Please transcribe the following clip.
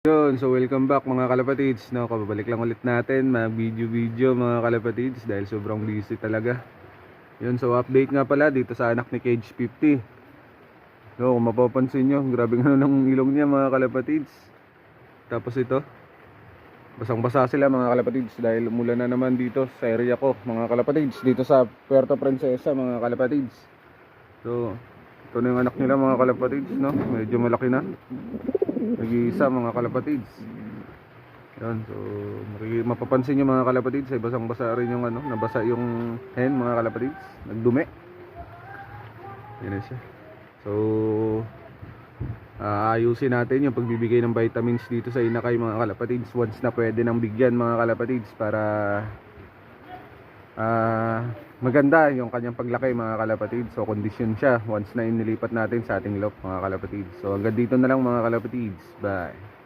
Yun, so welcome back mga kalapatids, no? Kababalik lang ulit natin mag video mga kalapatids dahil sobrang busy talaga. Yun, so update nga pala dito sa anak ni Cage 50. So kung mapapansin nyo, grabe nga ng ilong niya mga kalapatids. Tapos ito, basang basa sila mga kalapatids dahil umulan na naman dito sa area ko mga kalapatids, dito sa Puerto Princesa mga kalapatids. So ito na yung anak nila mga kalapatids, no? Medyo malaki na, nag-iisa mga kalapatids. Yan, so mapapansin nyo mga kalapatids ay basang basa rin yung ano, nabasa yung hen mga kalapatids, nagdumi. Yan na siya. So ayusin natin yung pagbibigay ng vitamins dito sa inakay mga kalapatids once na pwede nang bigyan mga kalapatids para maganda yung kanyang paglaki mga kalapatids. So kondisyon siya once na inilipat natin sa ating loft mga kalapatids. So hanggang dito na lang mga kalapatids. Bye.